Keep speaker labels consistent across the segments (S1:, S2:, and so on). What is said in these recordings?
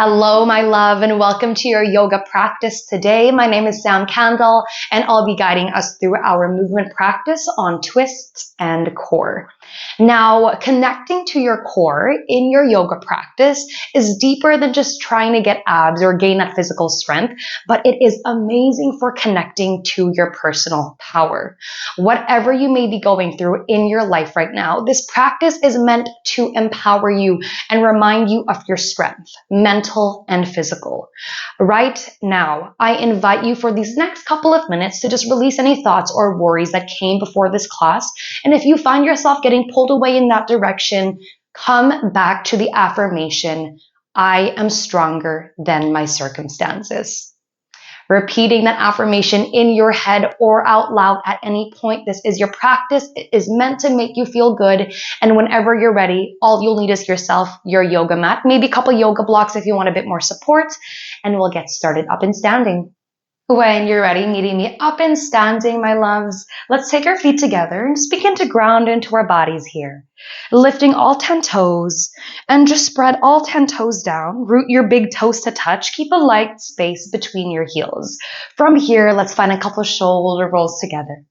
S1: Hello, my love, and welcome to your yoga practice today. My name is Sam Candle, and I'll be guiding us through our movement practice on twists and core. Now, connecting to your core in your yoga practice is deeper than just trying to get abs or gain that physical strength, but it is amazing for connecting to your personal power. Whatever you may be going through in your life right now, this practice is meant to empower you and remind you of your strength, mental and physical. Right now, I invite you for these next couple of minutes to just release any thoughts or worries that came before this class. And if you find yourself getting pulled away in that direction, come back to the affirmation, I am stronger than my circumstances. Repeating that affirmation in your head or out loud at any point. This is your practice. It is meant to make you feel good. And whenever you're ready, all you'll need is yourself, your yoga mat, maybe a couple yoga blocks if you want a bit more support, and we'll get started up and standing. When you're ready, meeting me up and standing, my loves, let's take our feet together and just begin to ground into our bodies here. Lifting all 10 toes and just spread all 10 toes down. Root your big toes to touch. Keep a light space between your heels. From here, let's find a couple shoulder rolls together.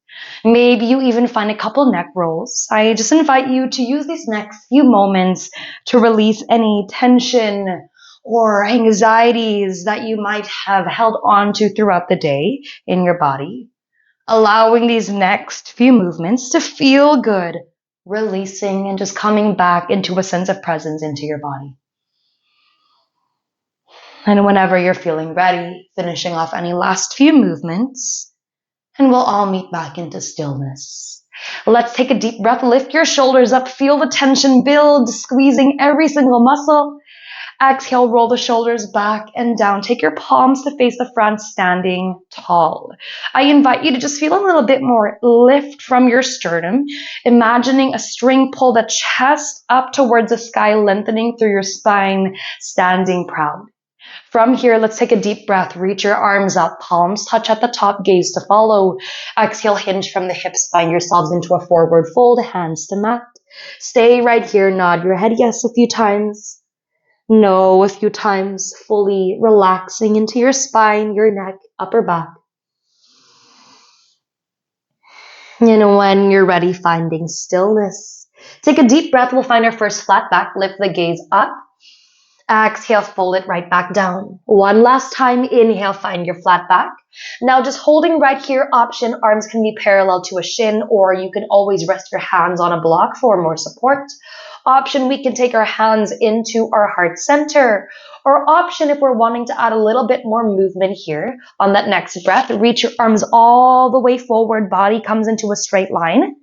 S1: Maybe you even find a couple neck rolls. I just invite you to use these next few moments to release any tension or anxieties that you might have held on to throughout the day in your body. Allowing these next few movements to feel good, releasing and just coming back into a sense of presence into your body. And whenever you're feeling ready, finishing off any last few movements, and we'll all meet back into stillness. Let's take a deep breath, lift your shoulders up, feel the tension build, squeezing every single muscle. Exhale, roll the shoulders back and down. Take your palms to face the front, standing tall. I invite you to just feel a little bit more lift from your sternum, imagining a string pull the chest up towards the sky, lengthening through your spine, standing proud. From here, let's take a deep breath. Reach your arms up, palms touch at the top, gaze to follow. Exhale, hinge from the hips, find yourselves into a forward fold, hands to mat. Stay right here, nod your head yes a few times. No, a few times, fully relaxing into your spine, your neck, upper back. And when you're ready, finding stillness. Take a deep breath. We'll find our first flat back. Lift the gaze up. Exhale, fold it right back down. One last time. Inhale, find your flat back. Now just holding right here, option, arms can be parallel to a shin, or you can always rest your hands on a block for more support. Option, we can take our hands into our heart center. Or option, if we're wanting to add a little bit more movement here on that next breath, reach your arms all the way forward, body comes into a straight line.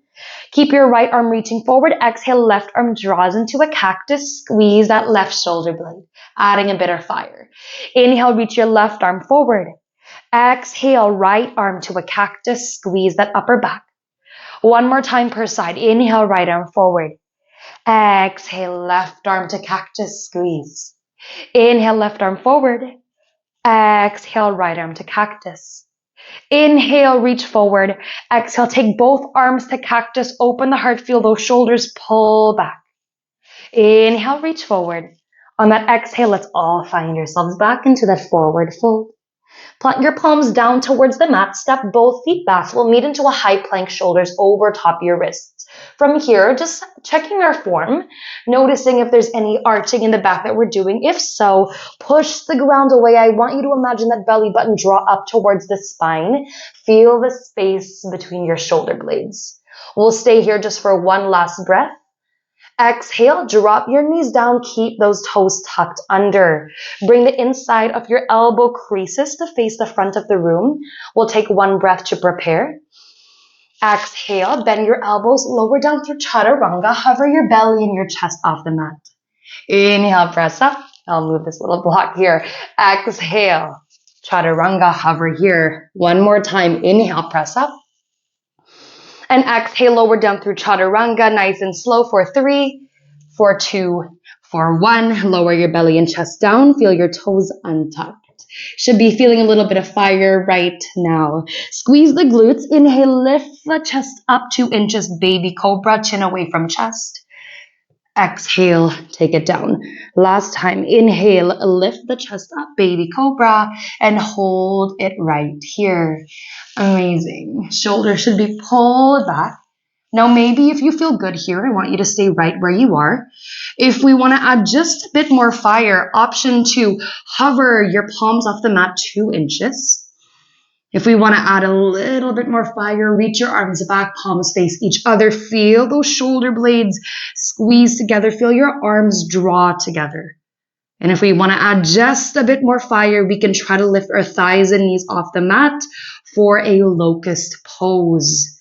S1: Keep your right arm reaching forward. Exhale, left arm draws into a cactus. Squeeze that left shoulder blade, adding a bit of fire. Inhale, reach your left arm forward. Exhale, right arm to a cactus. Squeeze that upper back. One more time per side. Inhale, right arm forward. Exhale, left arm to cactus, squeeze. Inhale, left arm forward. Exhale, right arm to cactus. Inhale, reach forward. Exhale, take both arms to cactus. Open the heart, feel those shoulders pull back. Inhale, reach forward. On that exhale, let's all find yourselves back into that forward fold. Plant your palms down towards the mat. Step both feet back. We'll meet into a high plank, shoulders over top your wrists. From here, just checking our form, noticing if there's any arching in the back that we're doing. If so, push the ground away. I want you to imagine that belly button draw up towards the spine. Feel the space between your shoulder blades. We'll stay here just for one last breath. Exhale, drop your knees down, keep those toes tucked under. Bring the inside of your elbow creases to face the front of the room. We'll take one breath to prepare. Exhale, bend your elbows, lower down through chaturanga, hover your belly and your chest off the mat. Inhale, press up. I'll move this little block here. Exhale, chaturanga, hover here. One more time, inhale, press up. And exhale, lower down through chaturanga, nice and slow for 3, for 2, for 1. Lower your belly and chest down. Feel your toes untucked. Should be feeling a little bit of fire right now. Squeeze the glutes. Inhale, lift the chest up 2 inches. Baby cobra, chin away from chest. Exhale, take it down. Last time, inhale, lift the chest up, baby cobra, and hold it right here. Amazing. Shoulders should be pulled back. Now, maybe if you feel good here, I want you to stay right where you are. If we want to add just a bit more fire, option 2, hover your palms off the mat 2 inches. If we want to add a little bit more fire, reach your arms back, palms face each other. Feel those shoulder blades squeeze together. Feel your arms draw together. And if we want to add just a bit more fire, we can try to lift our thighs and knees off the mat for a locust pose.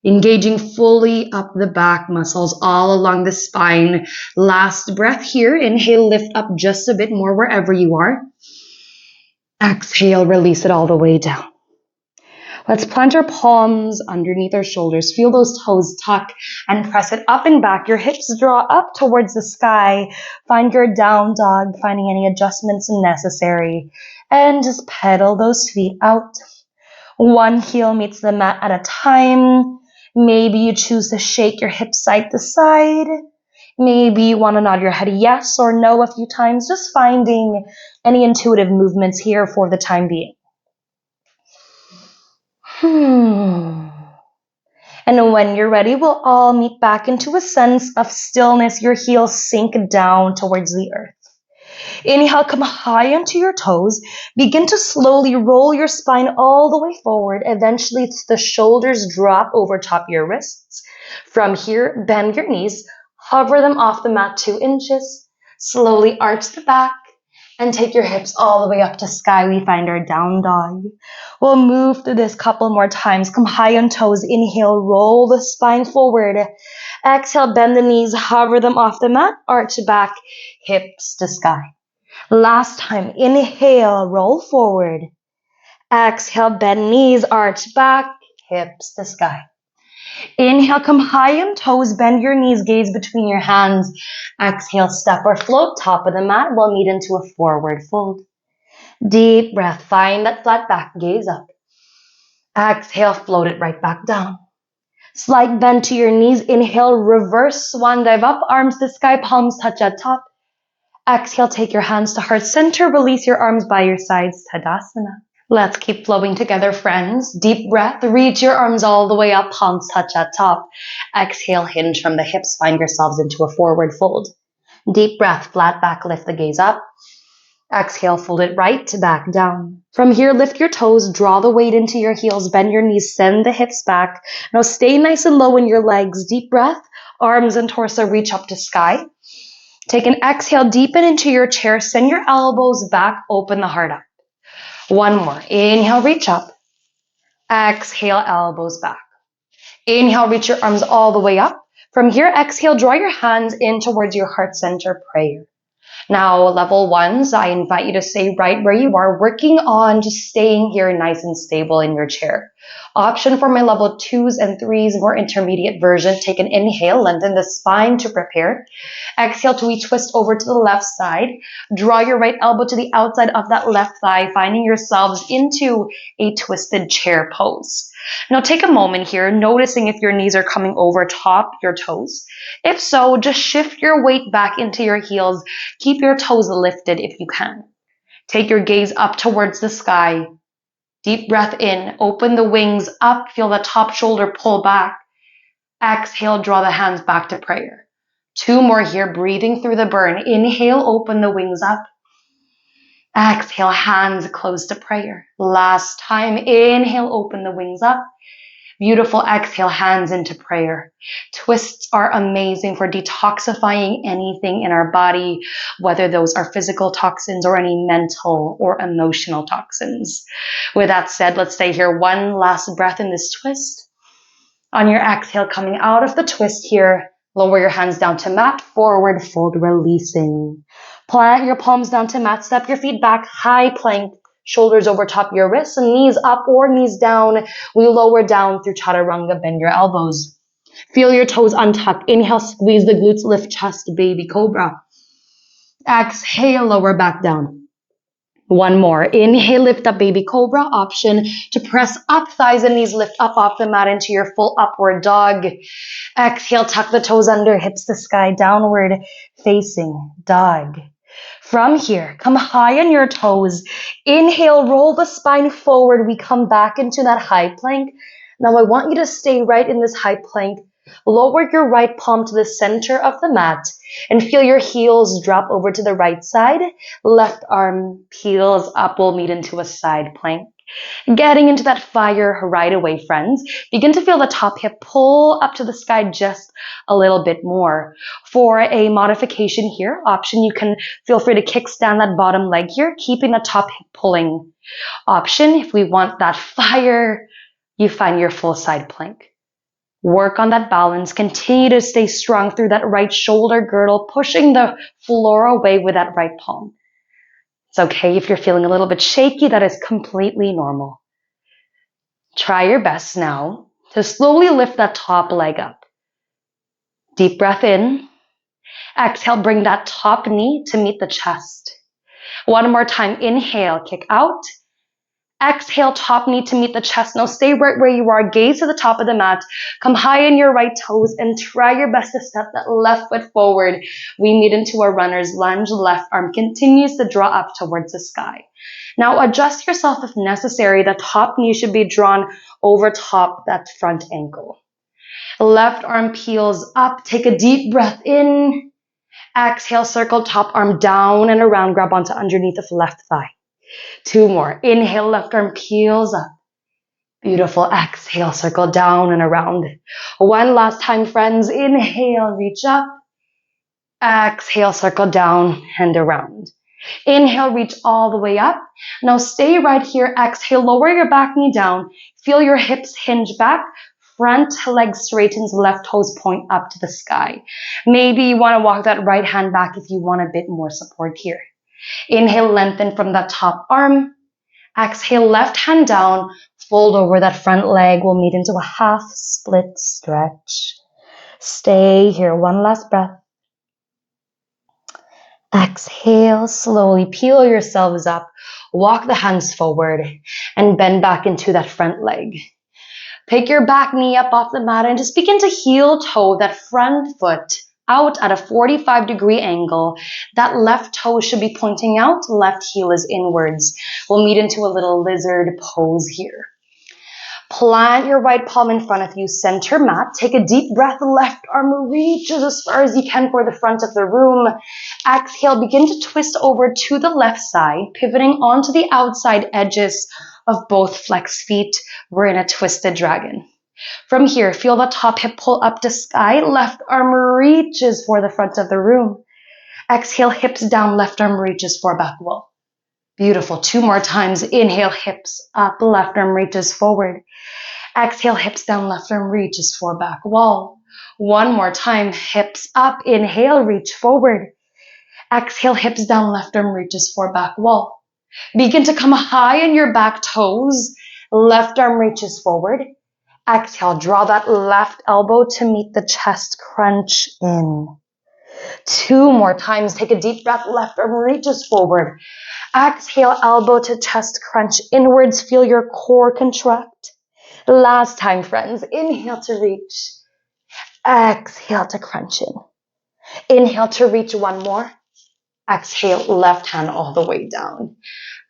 S1: Engaging fully up the back muscles all along the spine. Last breath here. Inhale, lift up just a bit more wherever you are. Exhale, release it all the way down. Let's plant our palms underneath our shoulders. Feel those toes tuck and press it up and back. Your hips draw up towards the sky. Find your down dog, finding any adjustments necessary. And just pedal those feet out. One heel meets the mat at a time. Maybe you choose to shake your hips side to side. Maybe you want to nod your head yes or no a few times. Just finding any intuitive movements here for the time being. And when you're ready, we'll all meet back into a sense of stillness. Your heels sink down towards the earth. Inhale, come high onto your toes. Begin to slowly roll your spine all the way forward. Eventually, the shoulders drop over top your wrists. From here, bend your knees. Hover them off the mat 2 inches. Slowly arch the back. And take your hips all the way up to sky. We find our down dog. We'll move through this couple more times. Come high on toes. Inhale, roll the spine forward. Exhale, bend the knees, hover them off the mat, arch back, hips to sky. Last time, inhale, roll forward. Exhale, bend knees, arch back, hips to sky. Inhale, come high on toes, bend your knees, gaze between your hands. Exhale, step or float, top of the mat. We'll meet into a forward fold. Deep breath, find that flat back, gaze up. Exhale, float it right back down. Slight bend to your knees. Inhale, reverse swan dive up, arms to sky, palms touch at top. Exhale, take your hands to heart center, release your arms by your sides, Tadasana. Let's keep flowing together, friends. Deep breath, reach your arms all the way up, palms touch at top. Exhale, hinge from the hips, find yourselves into a forward fold. Deep breath, flat back, lift the gaze up. Exhale, fold it right to back down. From here, lift your toes, draw the weight into your heels, bend your knees, send the hips back. Now stay nice and low in your legs. Deep breath, arms and torso reach up to sky. Take an exhale, deepen into your chair, send your elbows back, open the heart up. One more. Inhale, reach up. Exhale, elbows back. Inhale, reach your arms all the way up. From here, exhale, draw your hands in towards your heart center, prayer. Now, level ones, I invite you to stay right where you are, working on just staying here nice and stable in your chair. Option for my level 2s and 3s, more intermediate version. Take an inhale, lengthen the spine to prepare. Exhale to twist over to the left side. Draw your right elbow to the outside of that left thigh, finding yourselves into a twisted chair pose. Now take a moment here, noticing if your knees are coming over top your toes. If so, just shift your weight back into your heels. Keep your toes lifted if you can. Take your gaze up towards the sky. Deep breath in, open the wings up, feel the top shoulder pull back. Exhale, draw the hands back to prayer. 2 more here, breathing through the burn. Inhale, open the wings up. Exhale, hands close to prayer. Last time, inhale, open the wings up. Beautiful, exhale, hands into prayer. Twists are amazing for detoxifying anything in our body, whether those are physical toxins or any mental or emotional toxins. With that said, let's stay here. One last breath in this twist. On your exhale, coming out of the twist here, lower your hands down to mat, forward fold, releasing. Plant your palms down to mat, step your feet back, high plank, shoulders over top your wrists, and knees up or knees down. We lower down through chaturanga, bend your elbows. Feel your toes untuck. Inhale, squeeze the glutes, lift chest, baby cobra. Exhale, lower back down. One more. Inhale, lift up baby cobra. Option to press up, thighs and knees lift up off the mat into your full upward dog. Exhale, tuck the toes under, hips to sky, downward facing dog. From here, come high on your toes. Inhale, roll the spine forward. We come back into that high plank. Now I want you to stay right in this high plank. Lower your right palm to the center of the mat and feel your heels drop over to the right side. Left arm peels up. We'll meet into a side plank. Getting into that fire right away, friends. Begin to feel the top hip pull up to the sky just a little bit more. For a modification here, option, you can feel free to kickstand that bottom leg here, keeping the top hip pulling. Option, if we want that fire, you find your full side plank. Work on that balance. Continue to stay strong through that right shoulder girdle, pushing the floor away with that right palm. It's okay if you're feeling a little bit shaky. That is completely normal. Try your best now to slowly lift that top leg up. Deep breath in. Exhale, bring that top knee to meet the chest. One more time. Inhale, kick out. Exhale, top knee to meet the chest. Now stay right where you are. Gaze to the top of the mat. Come high on your right toes and try your best to step that left foot forward. We meet into a runner's lunge. Left arm continues to draw up towards the sky. Now adjust yourself if necessary. The top knee should be drawn over top that front ankle. Left arm peels up. Take a deep breath in. Exhale, circle top arm down and around. Grab onto underneath of left thigh. Two more. Inhale, left arm peels up. Beautiful. Exhale, circle down and around. One last time, friends. Inhale, reach up. Exhale, circle down and around. Inhale, reach all the way up. Now stay right here. Exhale, lower your back knee down. Feel your hips hinge back. Front leg straightens, left toes point up to the sky. Maybe you want to walk that right hand back if you want a bit more support here. Inhale, lengthen from that top arm. Exhale, left hand down. Fold over that front leg. We'll meet into a half split stretch. Stay here. One last breath. Exhale, slowly peel yourselves up. Walk the hands forward and bend back into that front leg. Pick your back knee up off the mat and just begin to heel toe that front foot out at a 45-degree angle. That left toe should be pointing out, left heel is inwards. We'll meet into a little lizard pose here. Plant your right palm in front of you, center mat. Take a deep breath, left arm reaches as far as you can for the front of the room. Exhale, begin to twist over to the left side, pivoting onto the outside edges of both flex feet. We're in a twisted dragon. From here, feel the top hip pull up to sky. Left arm reaches for the front of the room. Exhale, hips down, left arm reaches for back wall. Beautiful. Two more times. Inhale, hips up, left arm reaches forward. Exhale, hips down, left arm reaches for back wall. One more time. Hips up. Inhale, reach forward. Exhale, hips down, left arm reaches for back wall. Begin to come high on your back toes. Left arm reaches forward. Exhale, draw that left elbow to meet the chest, crunch in. Two more times. Take a deep breath. Left arm reaches forward. Exhale, elbow to chest, crunch inwards. Feel your core contract. Last time, friends. Inhale to reach. Exhale to crunch in. Inhale to reach. One more. Exhale, left hand all the way down.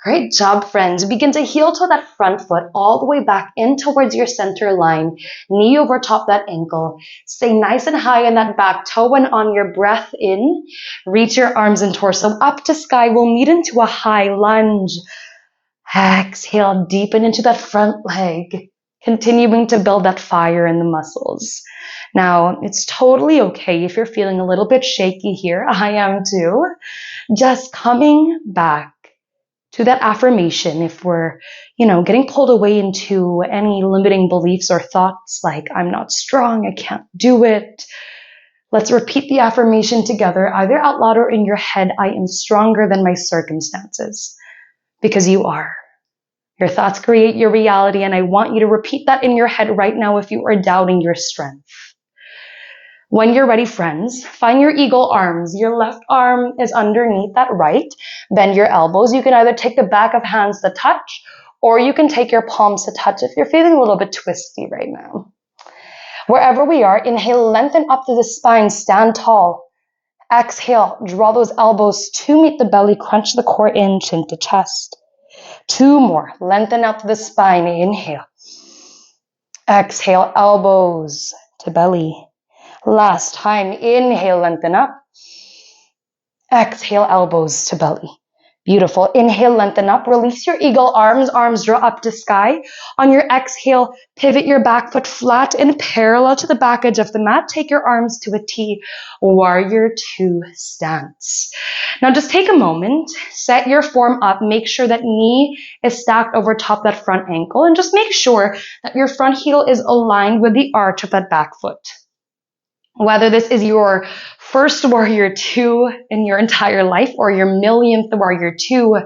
S1: Great job, friends. Begin to heel toe that front foot all the way back in towards your center line. Knee over top that ankle. Stay nice and high on that back toe, and on your breath in, reach your arms and torso up to sky. We'll meet into a high lunge. Exhale, deepen into that front leg, continuing to build that fire in the muscles. Now, it's totally okay if you're feeling a little bit shaky here. I am too. Just coming back to that affirmation, if we're, getting pulled away into any limiting beliefs or thoughts like, I'm not strong, I can't do it. Let's repeat the affirmation together, either out loud or in your head. I am stronger than my circumstances, because you are. Your thoughts create your reality, and I want you to repeat that in your head right now if you are doubting your strength. When you're ready, friends, find your eagle arms. Your left arm is underneath that right. Bend your elbows. You can either take the back of hands to touch, or you can take your palms to touch if you're feeling a little bit twisty right now. Wherever we are, inhale, lengthen up to the spine, stand tall. Exhale, draw those elbows to meet the belly, crunch the core in, chin to chest. 2 more, lengthen up to the spine, inhale. Exhale, elbows to belly. Last time, inhale, lengthen up. Exhale, elbows to belly. Beautiful. Inhale, lengthen up. Release your eagle arms. Arms draw up to sky. On your exhale, pivot your back foot flat and parallel to the back edge of the mat. Take your arms to a T, warrior two stance. Now just take a moment, set your form up. Make sure that knee is stacked over top that front ankle, and just make sure that your front heel is aligned with the arch of that back foot. Whether this is your first warrior two in your entire life or your millionth warrior two,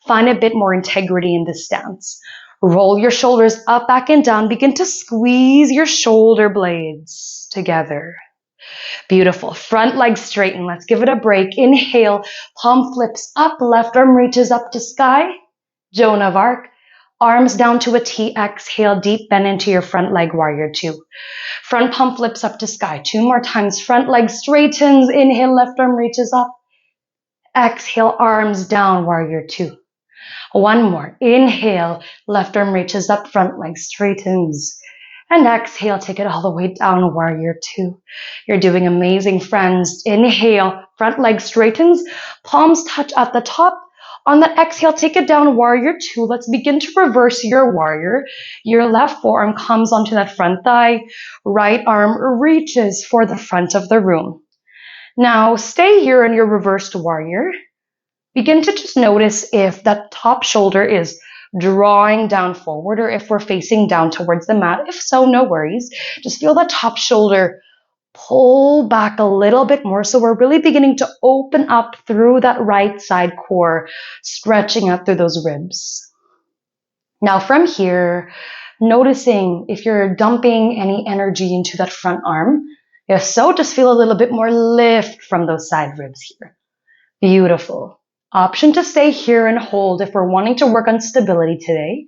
S1: find a bit more integrity in this stance. Roll your shoulders up, back, and down. Begin to squeeze your shoulder blades together. Beautiful. Front leg straighten. Let's give it a break. Inhale, palm flips up, left arm reaches up to sky. Joan of Arc. Arms down to a T. Exhale, deep bend into your front leg, warrior two. Front palm flips up to sky. 2 more times. Front leg straightens. Inhale, left arm reaches up. Exhale, arms down, warrior two. 1 more. Inhale, left arm reaches up, front leg straightens. And exhale, take it all the way down, warrior two. You're doing amazing, friends. Inhale, front leg straightens. Palms touch at the top. On that exhale, take it down, warrior two. Let's begin to reverse your warrior. Your left forearm comes onto that front thigh. Right arm reaches for the front of the room. Now, stay here in your reversed warrior. Begin to just notice if that top shoulder is drawing down forward or if we're facing down towards the mat. If so, no worries. Just feel that top shoulder pull back a little bit more. So we're really beginning to open up through that right side core, stretching out through those ribs. Now from here, noticing if you're dumping any energy into that front arm. If so, just feel a little bit more lift from those side ribs here. Beautiful. Option to stay here and hold if we're wanting to work on stability today,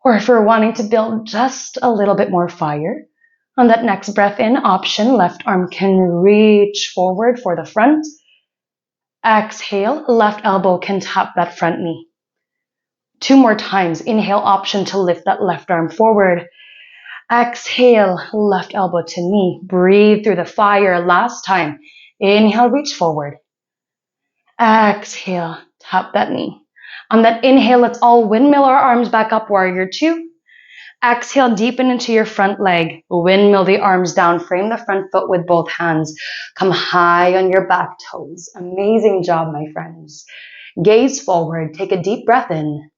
S1: or if we're wanting to build just a little bit more fire. On that next breath in, option, left arm can reach forward for the front. Exhale, left elbow can tap that front knee. 2 more times. Inhale, option to lift that left arm forward. Exhale, left elbow to knee. Breathe through the fire. Last time. Inhale, reach forward. Exhale, tap that knee. On that inhale, let's all windmill our arms back up, warrior two. Exhale, deepen into your front leg. Windmill the arms down. Frame the front foot with both hands. Come high on your back toes. Amazing job, my friends. Gaze forward. Take a deep breath in.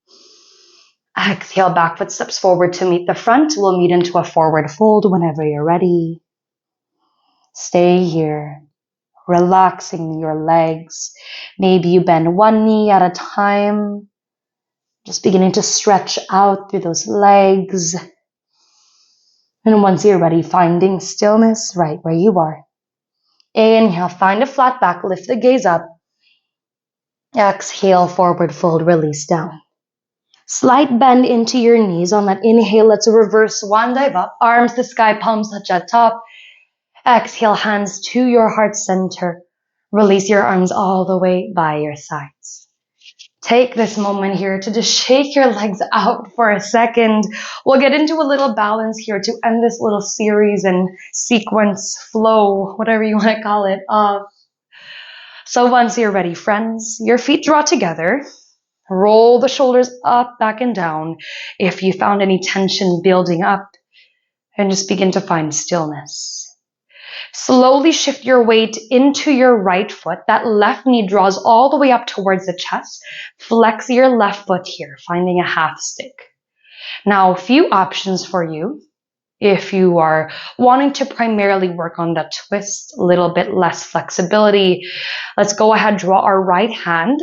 S1: Exhale, back foot steps forward to meet the front. We'll meet into a forward fold whenever you're ready. Stay here, relaxing your legs. Maybe you bend one knee at a time. Just beginning to stretch out through those legs. And once you're ready, finding stillness right where you are. Inhale, find a flat back, lift the gaze up. Exhale, forward fold, release down. Slight bend into your knees. On that inhale, let's reverse one dive up. Arms to sky, palms touch at top. Exhale, hands to your heart center. Release your arms all the way by your sides. Take this moment here to just shake your legs out for a second. We'll get into a little balance here to end this little series and sequence, flow, whatever you want to call it. So once you're ready, friends, your feet draw together. Roll the shoulders up, back, and down. If you found any tension building up, and just begin to find stillness. Slowly shift your weight into your right foot. That left knee draws all the way up towards the chest. Flex your left foot here, finding a half stick. Now, a few options for you. If you are wanting to primarily work on that twist, a little bit less flexibility, let's go ahead, draw our right hand.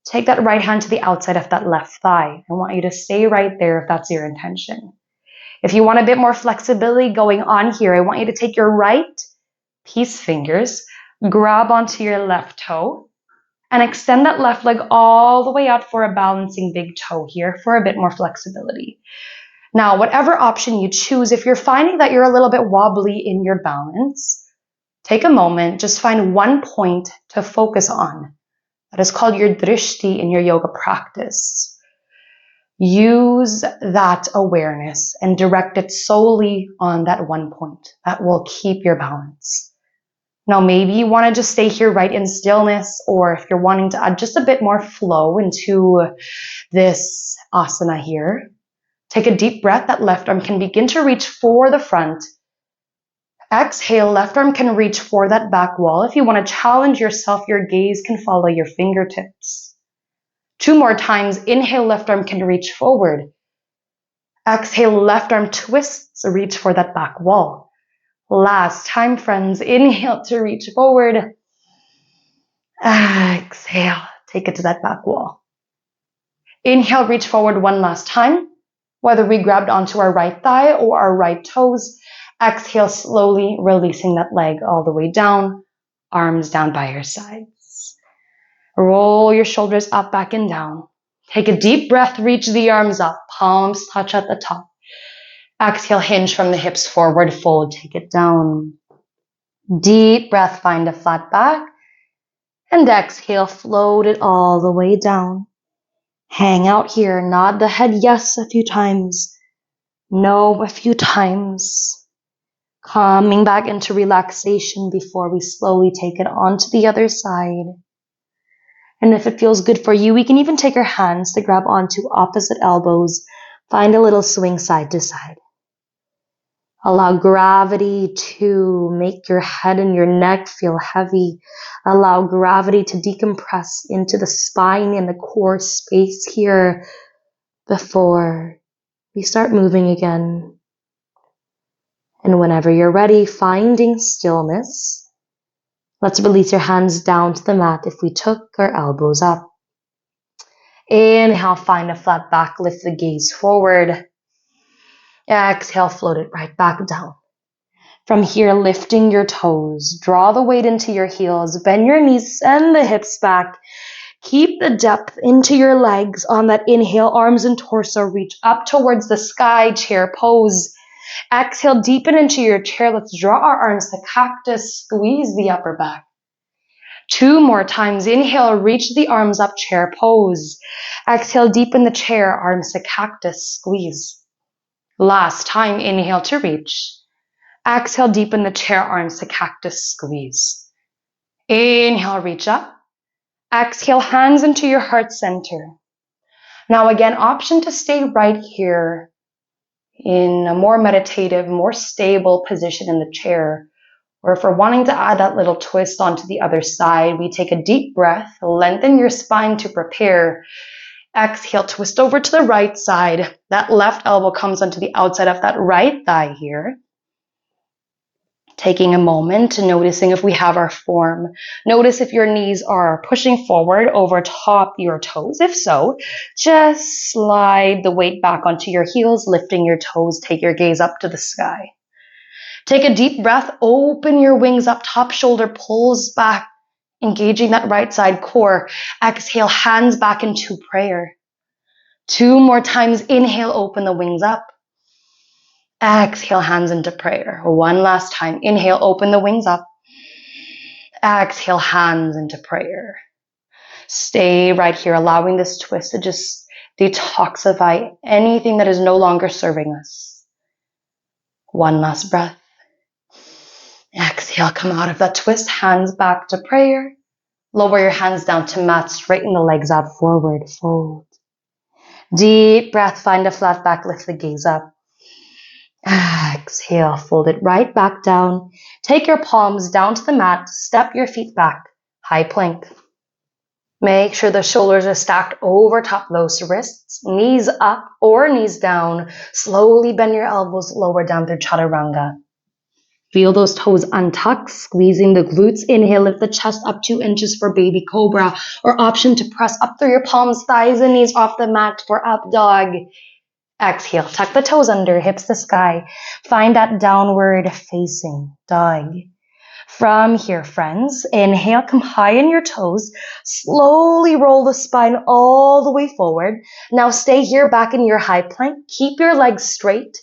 S1: Take that right hand to the outside of that left thigh. I want you to stay right there if that's your intention. If you want a bit more flexibility going on here, I want you to take your right Peace fingers. Grab onto your left toe and extend that left leg all the way out for a balancing big toe here for a bit more flexibility. Now, whatever option you choose, if you're finding that you're a little bit wobbly in your balance, take a moment, just find one point to focus on. That is called your drishti in your yoga practice. Use that awareness and direct it solely on that one point. That will keep your balance. Now, maybe you want to just stay here right in stillness, or if you're wanting to add just a bit more flow into this asana here, take a deep breath. That left arm can begin to reach for the front. Exhale, left arm can reach for that back wall. If you want to challenge yourself, your gaze can follow your fingertips. 2 more times. Inhale, left arm can reach forward. Exhale, left arm twists, reach for that back wall. Last time, friends. Inhale to reach forward. Exhale, take it to that back wall. Inhale, reach forward one last time. Whether we grabbed onto our right thigh or our right toes, exhale, slowly releasing that leg all the way down, arms down by your sides. Roll your shoulders up, back, and down. Take a deep breath, reach the arms up, palms touch at the top. Exhale, hinge from the hips forward, fold, take it down. Deep breath, find a flat back. And exhale, float it all the way down. Hang out here, nod the head yes a few times. No a few times. Coming back into relaxation before we slowly take it on to the other side. And if it feels good for you, we can even take our hands to grab onto opposite elbows. Find a little swing side to side. Allow gravity to make your head and your neck feel heavy. Allow gravity to decompress into the spine and the core space here before we start moving again. And whenever you're ready, finding stillness, let's release your hands down to the mat if we took our elbows up. Inhale, find a flat back, lift the gaze forward. Exhale, float it right back down. From here, lifting your toes, draw the weight into your heels, bend your knees, send the hips back. Keep the depth into your legs on that inhale, arms and torso reach up towards the sky, chair pose. Exhale, deepen into your chair. Let's draw our arms to cactus, squeeze the upper back. 2 more times. Inhale, reach the arms up, chair pose. Exhale, deepen the chair, arms to cactus, squeeze. Last time, inhale to reach. Exhale, deepen the chair, arms to cactus, squeeze. Inhale, reach up. Exhale, hands into your heart center. Now again, option to stay right here in a more meditative, more stable position in the chair. Or if we're wanting to add that little twist onto the other side, we take a deep breath, lengthen your spine to prepare. Exhale, twist over to the right side. That left elbow comes onto the outside of that right thigh here. Taking a moment to noticing if we have our form. Notice if your knees are pushing forward over top your toes. If so, just slide the weight back onto your heels, lifting your toes. Take your gaze up to the sky. Take a deep breath, open your wings up, top shoulder pulls back, engaging that right side core. Exhale, hands back into prayer. 2 more times, inhale, open the wings up. Exhale, hands into prayer. 1 last time, inhale, open the wings up. Exhale, hands into prayer. Stay right here, allowing this twist to just detoxify anything that is no longer serving us. 1 last breath. Exhale, come out of that twist, hands back to prayer. Lower your hands down to mat, straighten the legs out forward, fold. Deep breath, find a flat back, lift the gaze up. Exhale, fold it right back down. Take your palms down to the mat, step your feet back, high plank. Make sure the shoulders are stacked over top those wrists, knees up or knees down. Slowly bend your elbows lower down through chaturanga. Feel those toes untuck, squeezing the glutes. Inhale, lift the chest up 2 inches for baby cobra, or option to press up through your palms, thighs, and knees off the mat for up dog. Exhale, tuck the toes under, hips to sky. Find that downward facing dog. From here, friends, inhale, come high on your toes. Slowly roll the spine all the way forward. Now stay here back in your high plank. Keep your legs straight.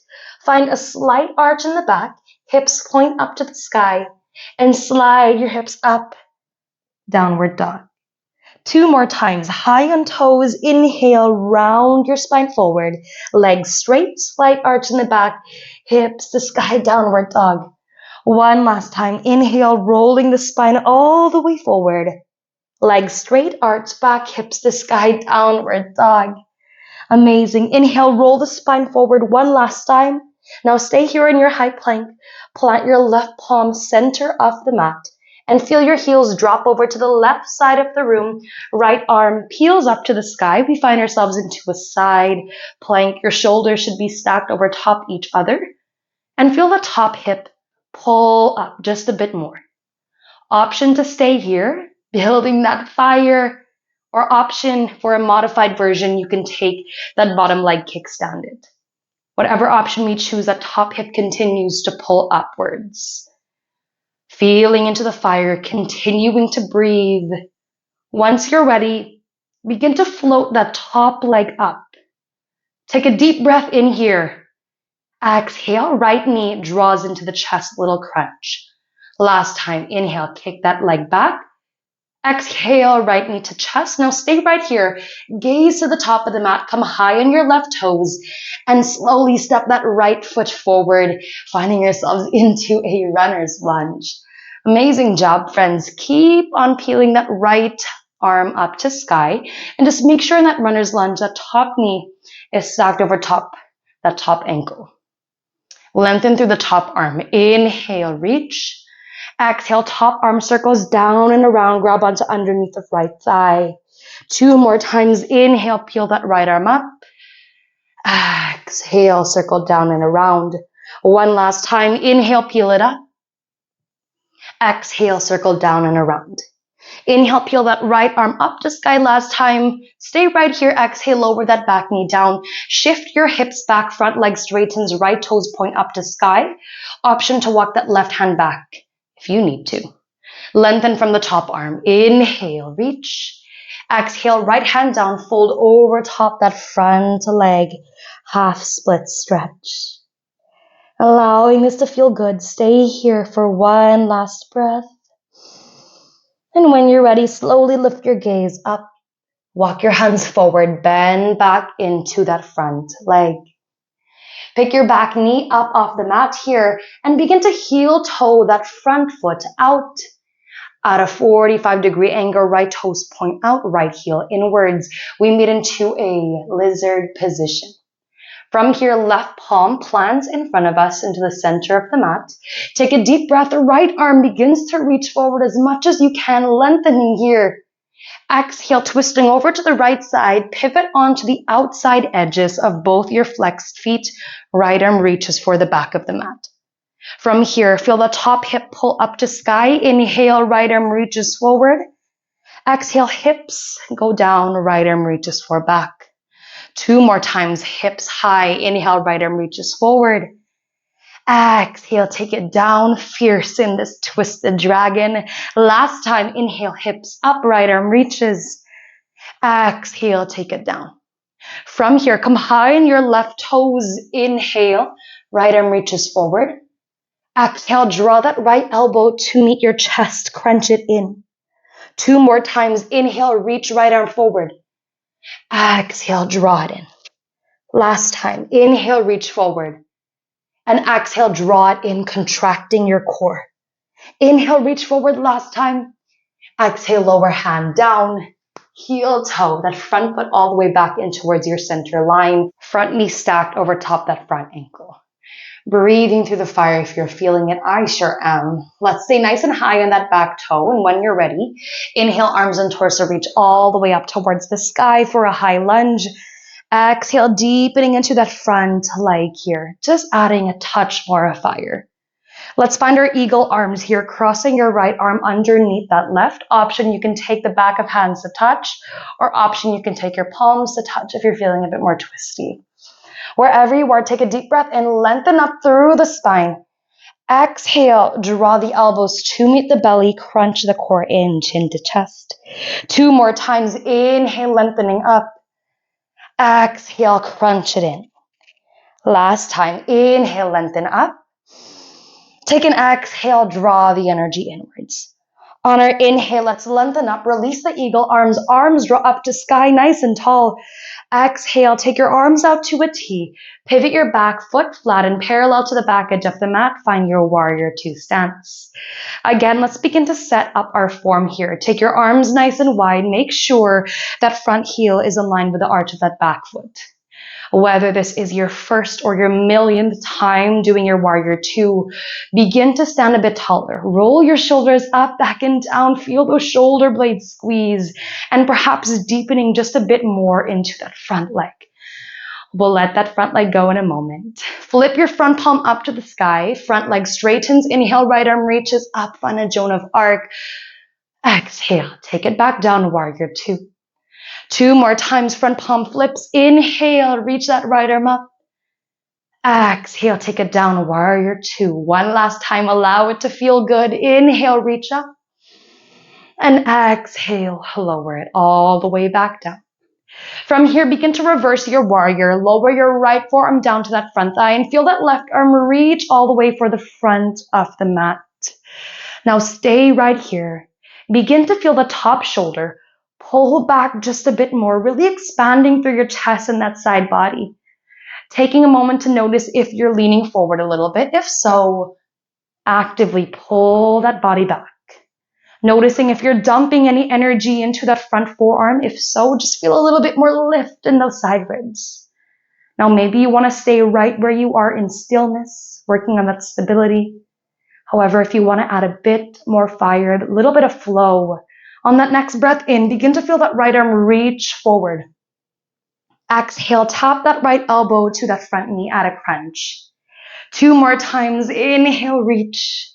S1: Find a slight arch in the back. Hips point up to the sky. And slide your hips up. Downward dog. 2 more times. High on toes. Inhale, round your spine forward. Legs straight, slight arch in the back. Hips to sky, downward dog. 1 last time. Inhale, rolling the spine all the way forward. Legs straight, arch back, hips to sky, downward dog. Amazing. Inhale, roll the spine forward 1 last time. Now stay here in your high plank. Plant your left palm center of the mat and feel your heels drop over to the left side of the room. Right arm peels up to the sky. We find ourselves into a side plank. Your shoulders should be stacked over top each other. And feel the top hip pull up just a bit more. Option to stay here, building that fire, or option for a modified version, you can take that bottom leg kickstanded. Whatever option we choose, that top hip continues to pull upwards. Feeling into the fire, continuing to breathe. Once you're ready, begin to float that top leg up. Take a deep breath in here. Exhale, right knee draws into the chest, little crunch. Last time, inhale, kick that leg back. Exhale, right knee to chest. Now stay right here. Gaze to the top of the mat. Come high on your left toes and slowly step that right foot forward, finding yourselves into a runner's lunge. Amazing job, friends. Keep on peeling that right arm up to sky and just make sure in that runner's lunge, that top knee is stacked over that top ankle. Lengthen through the top arm. Inhale, reach. Exhale, top arm circles down and around. Grab onto underneath the right thigh. 2 more times. Inhale, peel that right arm up. Exhale, circle down and around. 1 last time. Inhale, peel it up. Exhale, circle down and around. Inhale, peel that right arm up to sky last time. Stay right here. Exhale, lower that back knee down. Shift your hips back, front leg straightens, right toes point up to sky. Option to walk that left hand back if you need to. Lengthen from the top arm. Inhale, reach. Exhale, right hand down, fold over top that front leg. Half split stretch. Allowing this to feel good. Stay here for 1 last breath. And when you're ready, slowly lift your gaze up. Walk your hands forward, bend back into that front leg. Pick your back knee up off the mat here and begin to heel toe that front foot out. At a 45-degree angle, right toes point out, right heel inwards. We meet into a lizard position. From here, left palm plants in front of us into the center of the mat. Take a deep breath. The right arm begins to reach forward as much as you can, lengthening here. Exhale, twisting over to the right side. Pivot onto the outside edges of both your flexed feet. Right arm reaches for the back of the mat. From here, feel the top hip pull up to sky. Inhale, right arm reaches forward. Exhale, hips go down. Right arm reaches for back. 2 more times, hips high. Inhale, right arm reaches forward. Exhale, take it down, fierce in this twisted dragon. Last time, inhale, hips up, right arm reaches. Exhale, take it down. From here, come high on your left toes. Inhale, right arm reaches forward. Exhale, draw that right elbow to meet your chest, crunch it in. 2 more times, inhale, reach right arm forward. Exhale, draw it in. Last time, inhale, reach forward. And exhale, draw it in, contracting your core. Inhale, reach forward last time. Exhale, lower hand down. Heel toe, that front foot all the way back in towards your center line. Front knee stacked over top that front ankle. Breathing through the fire if you're feeling it. I sure am. Let's stay nice and high on that back toe. And when you're ready, inhale, arms and torso reach all the way up towards the sky for a high lunge. Exhale, deepening into that front leg here. Just adding a touch more of fire. Let's find our eagle arms here, crossing your right arm underneath that left. Option, you can take the back of hands to touch, or option, you can take your palms to touch if you're feeling a bit more twisty. Wherever you are, take a deep breath and lengthen up through the spine. Exhale, draw the elbows to meet the belly, crunch the core in, chin to chest. 2 more times, inhale, lengthening up. Exhale, crunch it in. Last time, inhale, lengthen up. Take an exhale, draw the energy inwards. On our inhale, let's lengthen up, release the eagle arms draw up to sky, nice and tall. Exhale, take your arms out to a T. Pivot your back foot flat and parallel to the back edge of the mat. Find your warrior two stance. Again, let's begin to set up our form here. Take your arms nice and wide. Make sure that front heel is aligned with the arch of that back foot. Whether this is your first or your millionth time doing your warrior two, begin to stand a bit taller. Roll your shoulders up, back and down. Feel those shoulder blades squeeze and perhaps deepening just a bit more into that front leg. We'll let that front leg go in a moment. Flip your front palm up to the sky. Front leg straightens. Inhale, right arm reaches up. Find a Joan of Arc. Exhale, take it back down, warrior two. 2 more times, front palm flips. Inhale, reach that right arm up. Exhale, take it down, warrior two. One last time, allow it to feel good. Inhale, reach up. And exhale, lower it all the way back down. From here, begin to reverse your warrior. Lower your right forearm down to that front thigh and feel that left arm reach all the way for the front of the mat. Now stay right here. Begin to feel the top shoulder. Pull back just a bit more, really expanding through your chest and that side body. Taking a moment to notice if you're leaning forward a little bit. If so, actively pull that body back. Noticing if you're dumping any energy into that front forearm. If so, just feel a little bit more lift in those side ribs. Now maybe you want to stay right where you are in stillness, working on that stability. However, if you want to add a bit more fire, a little bit of flow, on that next breath in, begin to feel that right arm reach forward. Exhale, tap that right elbow to that front knee at a crunch. 2 more times, inhale, reach.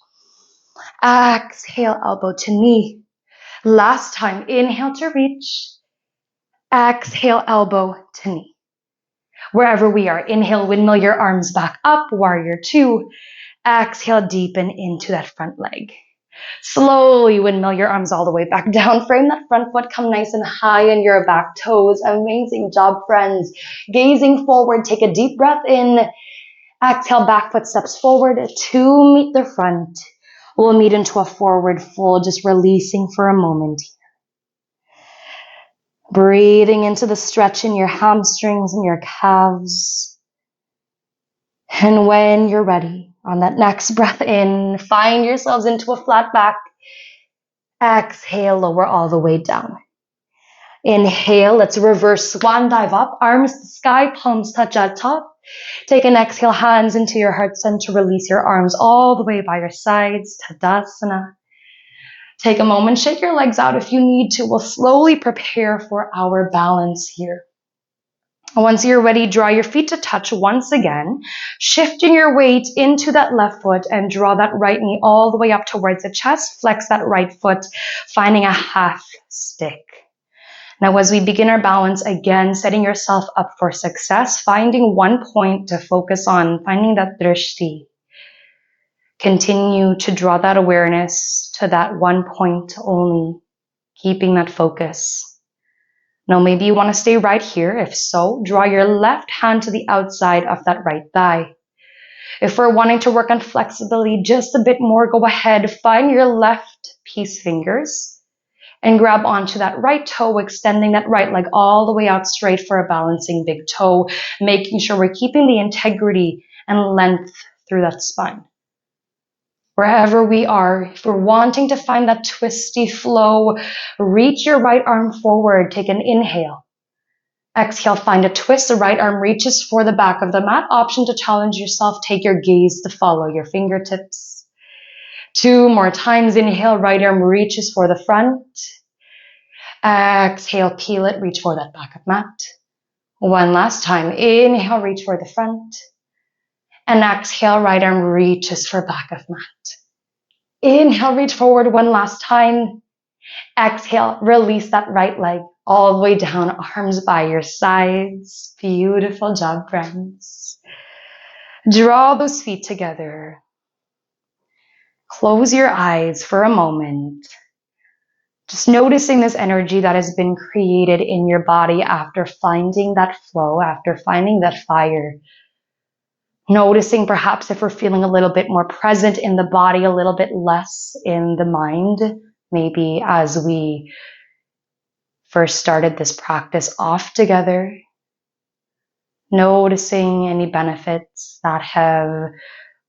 S1: Exhale, elbow to knee. Last time, inhale to reach. Exhale, elbow to knee. Wherever we are, inhale, windmill your arms back up, warrior two. Exhale, deepen into that front leg. Slowly windmill your arms all the way back down. Frame that front foot, come nice and high in your back toes. Amazing job, friends. Gazing forward, take a deep breath in. Exhale, back foot steps forward to meet the front. We'll meet into a forward fold, just releasing for a moment. Breathing into the stretch in your hamstrings and your calves. And when you're ready, on that next breath in, find yourselves into a flat back. Exhale, lower all the way down. Inhale, let's reverse swan dive up, arms to the sky, palms touch at top. Take an exhale, hands into your heart center, release your arms all the way by your sides, Tadasana. Take a moment, shake your legs out if you need to. We'll slowly prepare for our balance here. Once you're ready, draw your feet to touch once again, shifting your weight into that left foot and draw that right knee all the way up towards the chest. Flex that right foot, finding a half stick. Now, as we begin our balance, again, setting yourself up for success, finding one point to focus on, finding that drishti. Continue to draw that awareness to that one point only, keeping that focus. Now, maybe you want to stay right here. If so, draw your left hand to the outside of that right thigh. If we're wanting to work on flexibility just a bit more, go ahead, find your left peace fingers and grab onto that right toe, extending that right leg all the way out straight for a balancing big toe, making sure we're keeping the integrity and length through that spine. Wherever we are, if we're wanting to find that twisty flow, reach your right arm forward, take an inhale. Exhale, find a twist, the right arm reaches for the back of the mat. Option to challenge yourself, take your gaze to follow your fingertips. 2 more times, inhale, right arm reaches for the front. Exhale, peel it, reach for that back of mat. One last time, inhale, reach for the front. And exhale, right arm reaches for back of mat. Inhale, reach forward one last time. Exhale, release that right leg all the way down, arms by your sides. Beautiful job, friends. Draw those feet together. Close your eyes for a moment. Just noticing this energy that has been created in your body after finding that flow, after finding that fire. Noticing perhaps if we're feeling a little bit more present in the body, a little bit less in the mind. Maybe as we first started this practice off together, noticing any benefits that have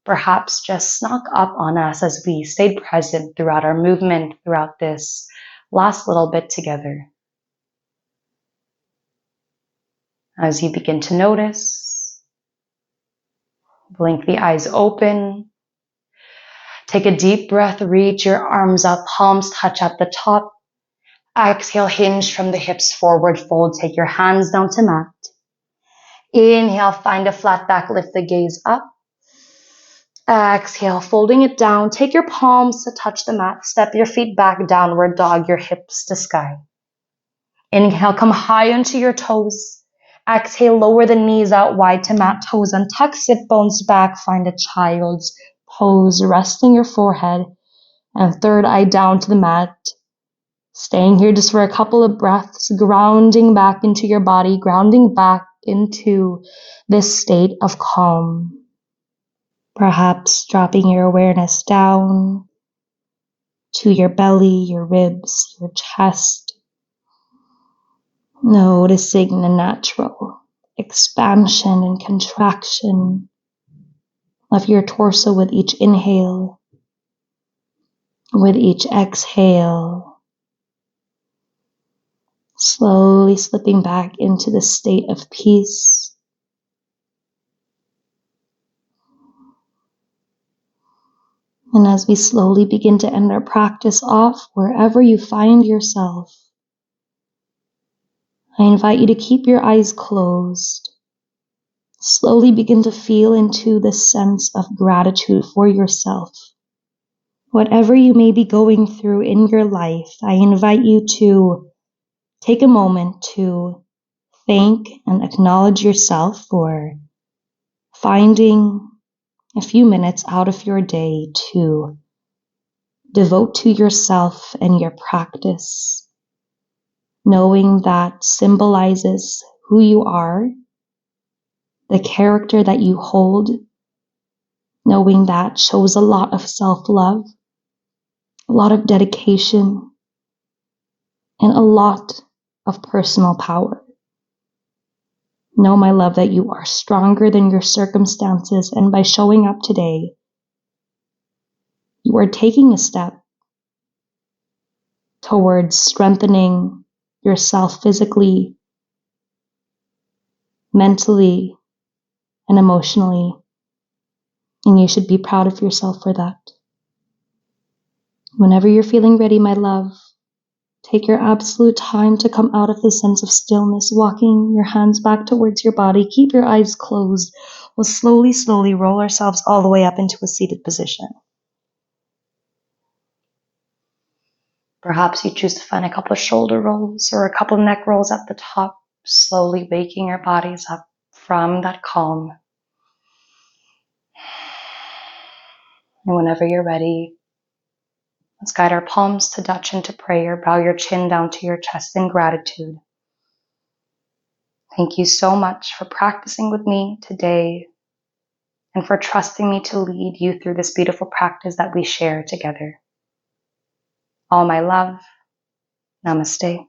S1: perhaps just snuck up on us as we stayed present throughout our movement, throughout this last little bit together. As you begin to notice, blink the eyes open. Take a deep breath, reach your arms up, palms touch at the top. Exhale, hinge from the hips forward, fold, take your hands down to mat. Inhale, find a flat back, lift the gaze up. Exhale, folding it down, take your palms to touch the mat, step your feet back, downward dog, your hips to sky. Inhale, come high onto your toes. Exhale, lower the knees out wide to mat, toes untuck, sit bones back, find a child's pose, resting your forehead, and third eye down to the mat. Staying here just for a couple of breaths, grounding back into your body, grounding back into this state of calm. Perhaps dropping your awareness down to your belly, your ribs, your chest. Noticing the natural expansion and contraction of your torso with each inhale, with each exhale. Slowly slipping back into the state of peace. And as we slowly begin to end our practice off, wherever you find yourself, I invite you to keep your eyes closed. Slowly begin to feel into this sense of gratitude for yourself. Whatever you may be going through in your life, I invite you to take a moment to thank and acknowledge yourself for finding a few minutes out of your day to devote to yourself and your practice, knowing that symbolizes who you are, the character that you hold, knowing that shows a lot of self-love, a lot of dedication, and a lot of personal power. Know, my love, that you are stronger than your circumstances, and by showing up today, you are taking a step towards strengthening yourself physically, mentally, and emotionally. And you should be proud of yourself for that. Whenever you're feeling ready, my love, take your absolute time to come out of this sense of stillness, walking your hands back towards your body. Keep your eyes closed. We'll slowly roll ourselves all the way up into a seated position. Perhaps you choose to find a couple of shoulder rolls or a couple of neck rolls at the top, slowly waking your bodies up from that calm. And whenever you're ready, let's guide our palms to Dutch into prayer. Bow your chin down to your chest in gratitude. Thank you so much for practicing with me today and for trusting me to lead you through this beautiful practice that we share together. All my love. Namaste.